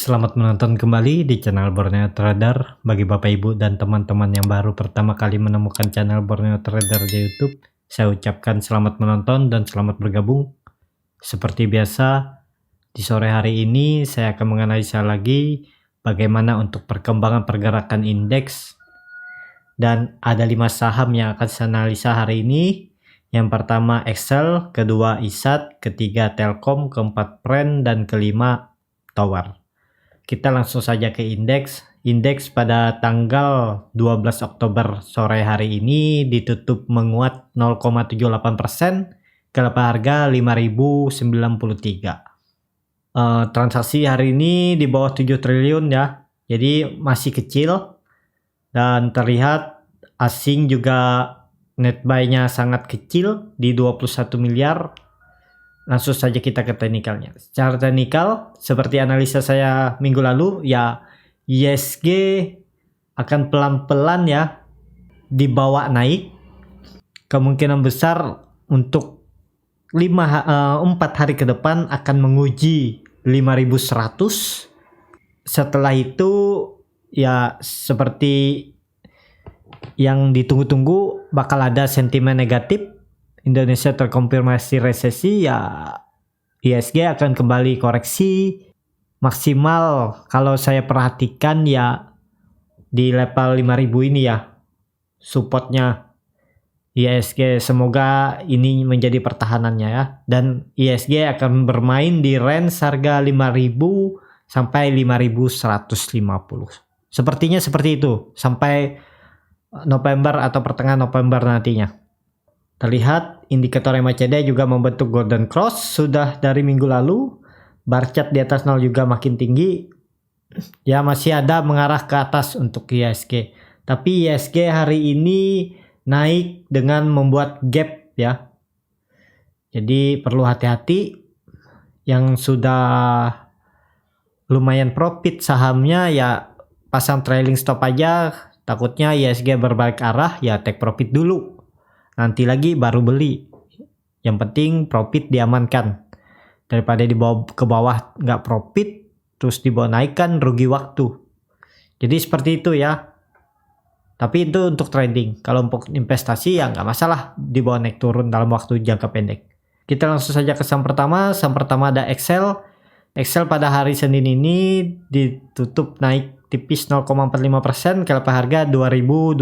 Selamat menonton kembali di channel Borneo Trader. Bagi Bapak Ibu dan teman-teman yang baru pertama kali menemukan channel Borneo Trader di YouTube, saya ucapkan selamat menonton dan selamat bergabung. Seperti biasa, di sore hari ini saya akan menganalisa lagi bagaimana untuk perkembangan pergerakan indeks. Dan ada 5 saham yang akan saya analisa hari ini. Yang pertama Excel, kedua ISAT, ketiga Telkom, keempat Pren, dan kelima Tower. Kita langsung saja ke indeks. Indeks pada tanggal 12 Oktober sore hari ini ditutup menguat 0,78%, kelapa harga 5.093. Transaksi hari ini di bawah 7 triliun ya. Jadi masih kecil dan terlihat asing juga net buy-nya sangat kecil di 21 miliar. Langsung saja kita ke teknikalnya. Secara teknikal, seperti analisa saya minggu lalu, ya ISG akan pelan-pelan ya dibawa naik. Kemungkinan besar untuk 4 hari ke depan akan menguji 5.100. Setelah itu ya seperti yang ditunggu-tunggu bakal ada sentimen negatif. Indonesia terkonfirmasi resesi, ya ISG akan kembali koreksi maksimal kalau saya perhatikan ya di level 5.000 ini ya supportnya ISG. Semoga ini menjadi pertahanannya ya, dan ISG akan bermain di range harga 5.000 sampai 5.150. Sepertinya seperti itu sampai November atau pertengahan November nantinya. Terlihat indikator MACD juga membentuk golden cross sudah dari minggu lalu. Bar chart di atas 0 juga makin tinggi. Ya masih ada mengarah ke atas untuk ISG. Tapi ISG hari ini naik dengan membuat gap ya. Jadi perlu hati-hati. Yang sudah lumayan profit sahamnya ya pasang trailing stop aja. Takutnya ISG berbalik arah ya take profit dulu. Nanti lagi baru beli. Yang penting profit diamankan. Daripada dibawa ke bawah nggak profit, terus dibawa naikkan rugi waktu. Jadi seperti itu ya. Tapi itu untuk trading. Kalau untuk investasi ya nggak masalah dibawa naik turun dalam waktu jangka pendek. Kita langsung saja ke saham pertama. Saham pertama ada Excel. Excel pada hari Senin ini ditutup naik tipis 0,45%, kelapa harga 2.210.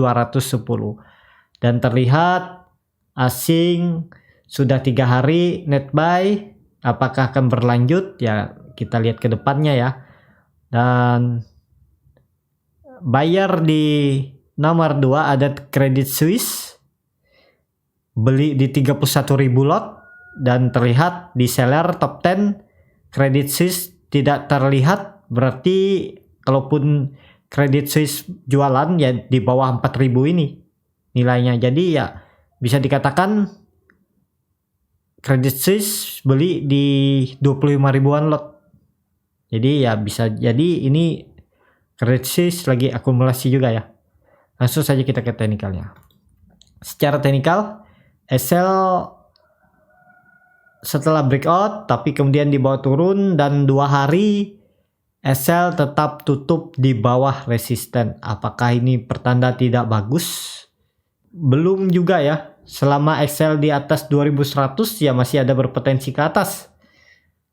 Dan terlihat asing sudah 3 hari net buy. Apakah akan berlanjut ya kita lihat ke depannya ya. Dan buyer di nomor 2 ada Credit Suisse, beli di 31.000 lot. Dan terlihat di seller top 10 Credit Suisse tidak terlihat, berarti kalaupun Credit Suisse jualan ya di bawah 4.000 ini nilainya. Jadi ya bisa dikatakan Credit Suisse beli di 25 ribuan lot. Jadi ya bisa jadi ini Credit Suisse lagi akumulasi juga ya. Langsung saja kita ke teknikalnya. Secara teknikal, Excel setelah breakout tapi kemudian dibawa turun, dan 2 hari Excel tetap tutup di bawah resisten. Apakah ini pertanda tidak bagus? Belum juga ya. Selama Excel di atas 2100 ya masih ada berpotensi ke atas.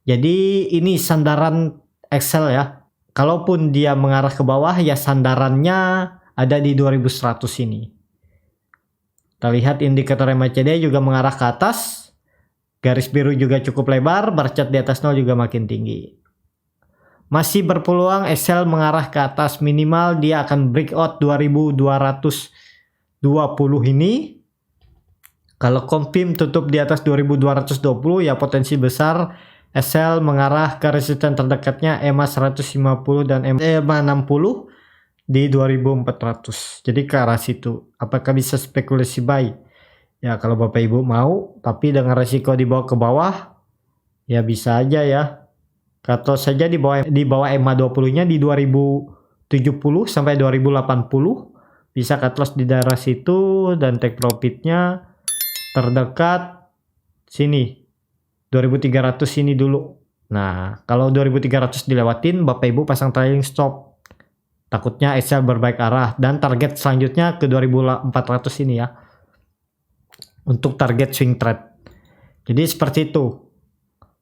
Jadi ini sandaran Excel ya. Kalaupun dia mengarah ke bawah ya sandarannya ada di 2100 ini. Terlihat indikator MACD juga mengarah ke atas. Garis biru juga cukup lebar, bar chart di atas 0 juga makin tinggi. Masih berpeluang Excel mengarah ke atas, minimal dia akan breakout 2220 ini. Kalau confirm tutup di atas 2220 ya potensi besar Excel mengarah ke resisten terdekatnya EMA 150 dan EMA 60 di 2400. Jadi ke arah situ. Apakah bisa spekulasi buy? Ya kalau Bapak Ibu mau, tapi dengan resiko dibawa ke bawah ya bisa aja ya. Atau saja di bawah EMA 20-nya di 2070 sampai 2080. Bisa cut loss di daerah situ dan take profitnya terdekat sini 2300 ini dulu. Nah, kalau 2300 dilewatin, Bapak Ibu pasang trailing stop. Takutnya SL berbalik arah, dan target selanjutnya ke 2400 ini ya. Untuk target swing trade. Jadi seperti itu.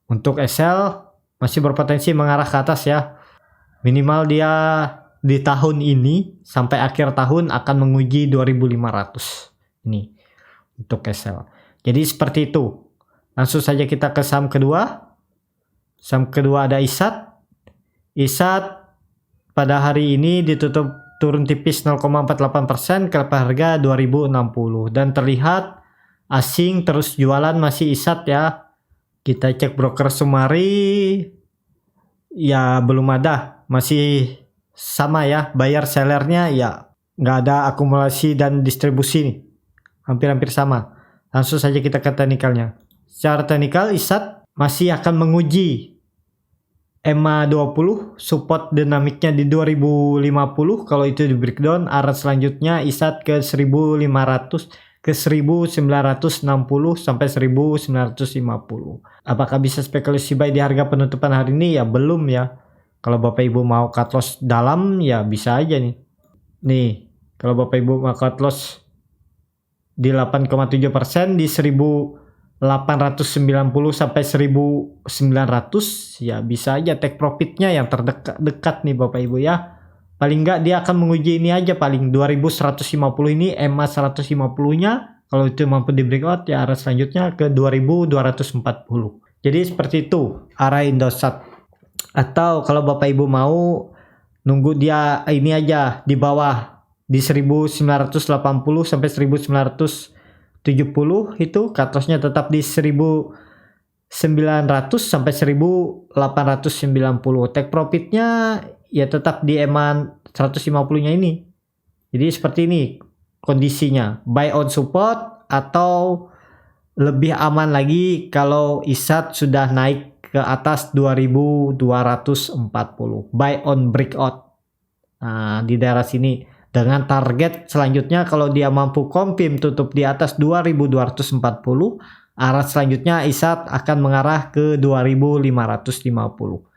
Untuk SL masih berpotensi mengarah ke atas ya. Minimal dia di tahun ini sampai akhir tahun akan menguji 2500. Ini untuk SL. Jadi seperti itu. Langsung saja kita ke saham kedua. Saham kedua ada ISAT. ISAT pada hari ini ditutup turun tipis 0,48% ke harga 2060 dan terlihat asing terus jualan masih ISAT ya. Kita cek broker summary ya belum ada, masih sama ya, buyer sellernya ya nggak ada akumulasi dan distribusi nih, hampir-hampir sama. Langsung saja kita ke teknikalnya. Secara teknikal ISAT masih akan menguji EMA 20, support dinamiknya di 2050. Kalau itu di breakdown, arah selanjutnya ISAT ke 1500 ke 1960 sampai 1950. Apakah bisa spekulasi buy di harga penutupan hari ini? Ya belum ya. Kalau Bapak Ibu mau cut loss dalam ya bisa aja nih. Nih, kalau Bapak Ibu mau cut loss di 8,7% di 1890 sampai 1900 ya bisa aja take profitnya yang terdekat nih Bapak Ibu ya. Paling enggak dia akan menguji ini aja, paling 2150 ini EMA 150-nya. Kalau itu mampu di breakout ya arah selanjutnya ke 2240. Jadi seperti itu arah Indosat. Atau kalau Bapak Ibu mau nunggu dia ini aja di bawah di 1980 sampai 1970 itu cut loss-nya tetap di 1900 sampai 1890. Take profitnya ya tetap di EMA 150-nya ini. Jadi seperti ini kondisinya. Buy on support atau lebih aman lagi kalau ISAT sudah naik ke atas 2240. Buy on breakout. Nah, di daerah sini dengan target selanjutnya kalau dia mampu confirm tutup di atas 2240, arah selanjutnya ISAT akan mengarah ke 2550.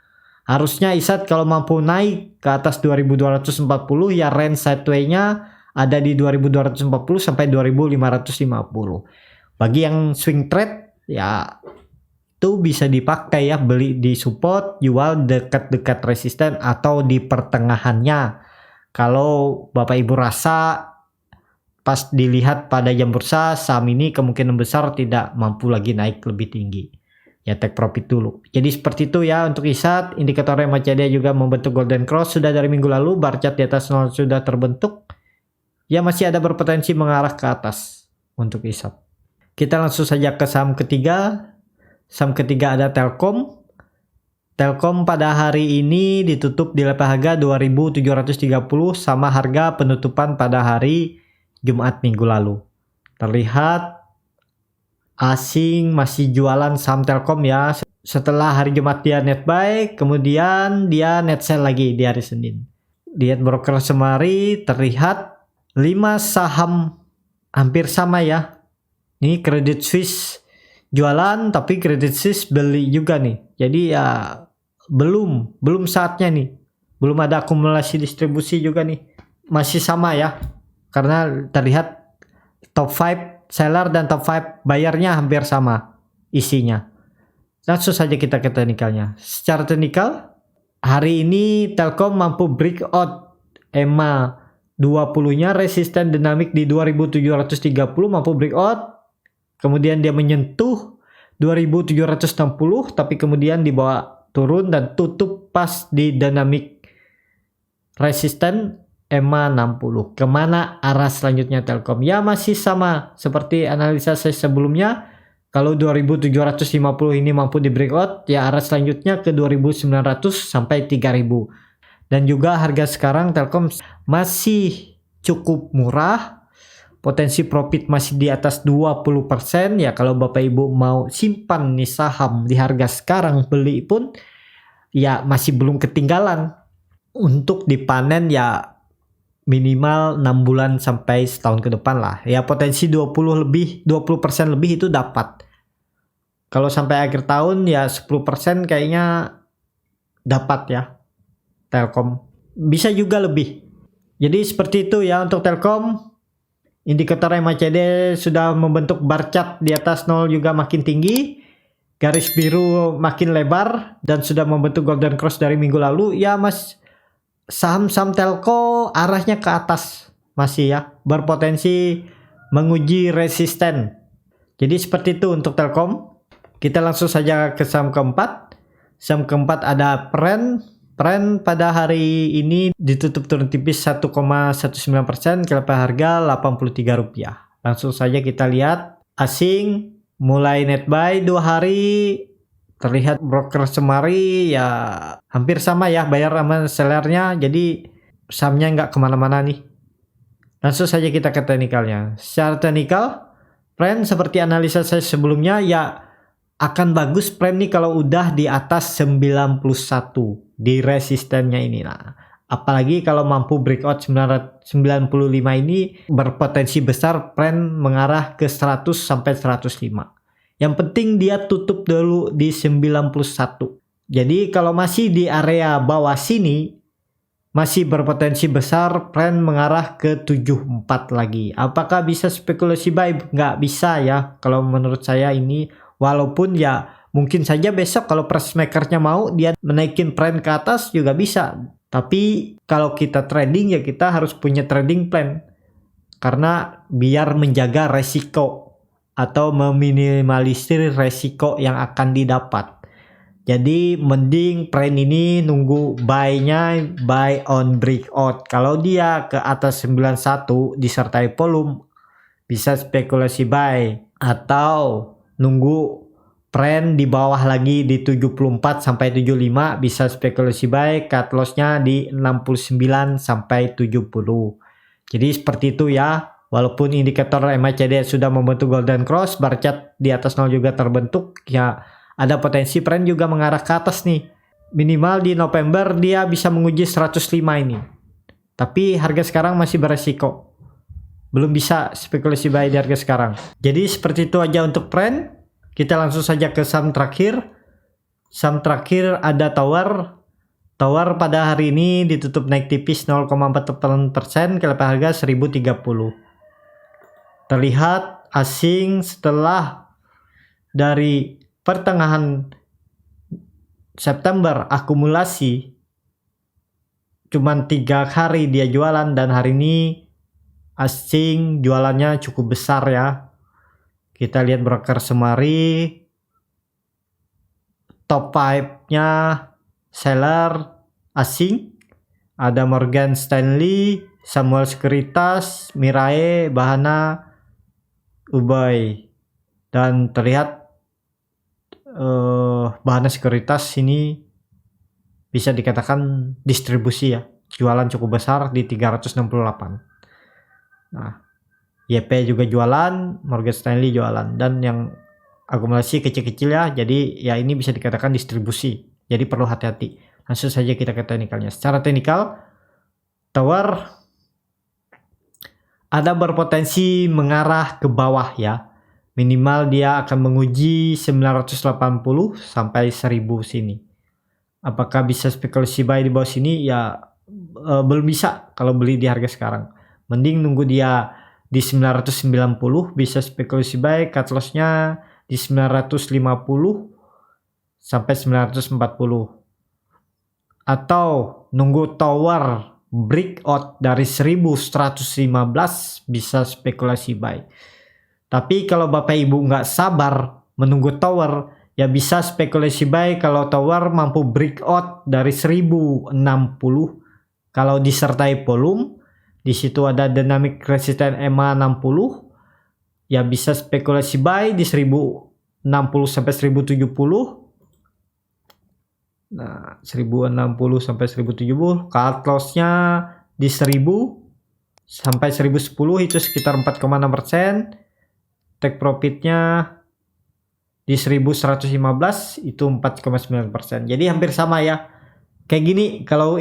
Harusnya ISAT kalau mampu naik ke atas 2240 ya range sideway-nya ada di 2240 sampai 2550. Bagi yang swing trade ya itu bisa dipakai ya, beli di support, jual dekat-dekat resisten atau di pertengahannya. Kalau Bapak Ibu rasa pas dilihat pada jam bursa saham ini kemungkinan besar tidak mampu lagi naik lebih tinggi, ya take profit dulu. Jadi seperti itu ya untuk ISAT. Indikator MACD juga membentuk golden cross sudah dari minggu lalu, bar chart di atas 0 sudah terbentuk. Ya masih ada berpotensi mengarah ke atas untuk ISAT. Kita langsung saja ke saham ketiga. Saham ketiga ada Telkom. Telkom pada hari ini ditutup di level harga 2730 sama harga penutupan pada hari Jumat minggu lalu. Terlihat asing masih jualan saham Telkom ya. Setelah hari Jumat dia net buy, kemudian dia net sell lagi di hari Senin. Lihat broker summary terlihat 5 saham hampir sama ya. Ini Credit Suisse jualan tapi Credit Suisse beli juga nih. Jadi ya belum saatnya nih. Belum ada akumulasi distribusi juga nih. Masih sama ya. Karena terlihat top 5 seller dan top 5 bayarnya hampir sama isinya. Langsung saja kita ke teknikalnya. Secara teknikal hari ini Telkom mampu breakout EMA 20-nya resisten dinamik di 2730 mampu breakout. Kemudian dia menyentuh 2760 tapi kemudian dibawa turun dan tutup pas di dinamik resisten EMA 60. Kemana arah selanjutnya Telkom? Ya masih sama seperti analisa saya sebelumnya. Kalau 2750 ini mampu di breakout, ya arah selanjutnya ke 2900 sampai 3000. Dan juga harga sekarang Telkom masih cukup murah. Potensi profit masih di atas 20%. Ya kalau Bapak Ibu mau simpan nih saham di harga sekarang beli pun ya masih belum ketinggalan. Untuk dipanen ya minimal 6 bulan sampai setahun ke depan lah. Ya potensi 20% lebih itu dapat. Kalau sampai akhir tahun ya 10% kayaknya dapat ya Telkom. Bisa juga lebih. Jadi seperti itu ya untuk Telkom. Indikator MACD sudah membentuk bar chart di atas 0 juga makin tinggi. Garis biru makin lebar dan sudah membentuk golden cross dari minggu lalu. Ya mas, saham-saham telco arahnya ke atas masih ya, berpotensi menguji resisten. Jadi seperti itu untuk Telkom. Kita langsung saja ke saham keempat. Saham keempat ada Pren. Pren pada hari ini ditutup turun tipis 1,19%, KLP harga Rp83. Langsung saja kita lihat asing mulai net buy 2 hari, terlihat broker semari ya hampir sama ya bayar sama sellernya, jadi sahamnya nggak kemana-mana nih. Langsung saja kita ke teknikalnya. Secara teknikal Pren seperti analisa saya sebelumnya ya akan bagus Pren nih kalau udah di atas 91 di resistennya ini. Nah, apalagi kalau mampu breakout 95 ini berpotensi besar Pren mengarah ke 100 sampai 105. Yang penting dia tutup dulu di 91. Jadi kalau masih di area bawah sini masih berpotensi besar Pren mengarah ke 74 lagi. Apakah bisa spekulasi buy? Nggak bisa ya kalau menurut saya ini. Walaupun ya mungkin saja besok kalau price makernya mau dia menaikin Pren ke atas juga bisa. Tapi kalau kita trading ya kita harus punya trading plan. Karena biar menjaga resiko atau meminimalisir resiko yang akan didapat. Jadi mending Pren ini nunggu buy-nya buy on breakout. Kalau dia ke atas 91 disertai volume bisa spekulasi buy atau nunggu Pren di bawah lagi di 74 sampai 75 bisa spekulasi buy, cut loss-nya di 69 sampai 70. Jadi seperti itu ya. Walaupun indikator MACD sudah membentuk golden cross, bar chart di atas 0 juga terbentuk, ya ada potensi Pren juga mengarah ke atas nih. Minimal di November dia bisa menguji 105 ini. Tapi harga sekarang masih beresiko. Belum bisa spekulasi buy di harga sekarang. Jadi seperti itu aja untuk Pren. Kita langsung saja ke saham terakhir. Saham terakhir ada Tower. Tower pada hari ini ditutup naik tipis 0,48%, KLP harga 1030. Terlihat asing setelah dari pertengahan September akumulasi cuman 3 hari dia jualan dan hari ini asing jualannya cukup besar ya. Kita lihat broker semari, top 5-nya seller asing, ada Morgan Stanley, Samuel Sekuritas, Mirae, Bahana, Ubay, dan terlihat Bahana Sekuritas ini bisa dikatakan distribusi ya, jualan cukup besar di 368. Nah, YP juga jualan, Morgan Stanley jualan, dan yang akumulasi kecil-kecil ya, jadi ya ini bisa dikatakan distribusi, jadi perlu hati-hati. Langsung saja kita ke teknikalnya. Secara teknikal Tower ada berpotensi mengarah ke bawah ya, minimal dia akan menguji 980 sampai 1000 sini. Apakah bisa spekulasi buy di bawah sini? Ya belum bisa kalau beli di harga sekarang. Mending nunggu dia di 990 bisa spekulasi buy, cut loss-nya di 950 sampai 940. Atau nunggu Tower breakout dari 1115 bisa spekulasi buy. Tapi kalau Bapak Ibu nggak sabar menunggu Tower, ya bisa spekulasi buy kalau Tower mampu breakout dari 1060. Kalau disertai volume, di situ ada dynamic resistance EMA 60, ya bisa spekulasi buy di 1060 sampai 1070. Nah, 1060 sampai 1070, cut loss-nya di 1000 sampai 1010 itu sekitar 4,6%. Take profit-nya di 1115 itu 4,9%. Jadi hampir sama ya. Kayak gini, kalau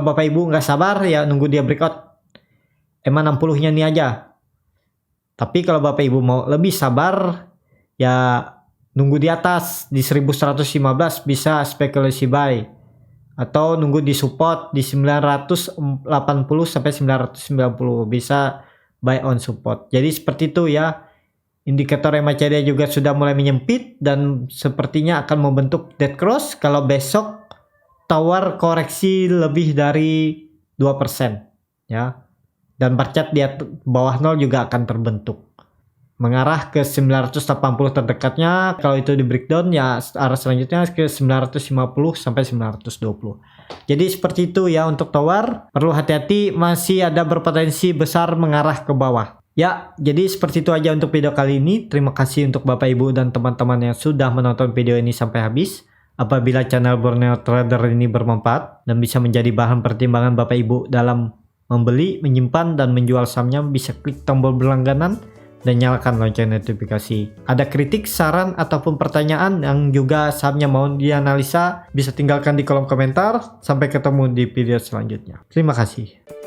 Bapak Ibu nggak sabar ya nunggu dia breakout EMA 60-nya nih aja. Tapi kalau Bapak Ibu mau lebih sabar ya nunggu di atas di 1115 bisa spekulasi buy, atau nunggu di support di 980 sampai 990 bisa buy on support. Jadi seperti itu ya. Indikator MACD juga sudah mulai menyempit dan sepertinya akan membentuk dead cross kalau besok tower koreksi lebih dari 2% ya. Dan bar chart di bawah 0 juga akan terbentuk. Mengarah ke 980 terdekatnya, kalau itu di breakdown ya arah selanjutnya ke 950 sampai 920. Jadi seperti itu ya untuk tower, perlu hati-hati, masih ada berpotensi besar mengarah ke bawah. Ya, jadi seperti itu aja untuk video kali ini. Terima kasih untuk Bapak Ibu dan teman-teman yang sudah menonton video ini sampai habis. Apabila channel Borneo Trader ini bermanfaat dan bisa menjadi bahan pertimbangan Bapak Ibu dalam membeli, menyimpan, dan menjual sahamnya, bisa klik tombol berlangganan dan nyalakan lonceng notifikasi. Ada kritik, saran, ataupun pertanyaan yang juga sahamnya mau dianalisa, bisa tinggalkan di kolom komentar. Sampai ketemu di video selanjutnya. Terima kasih.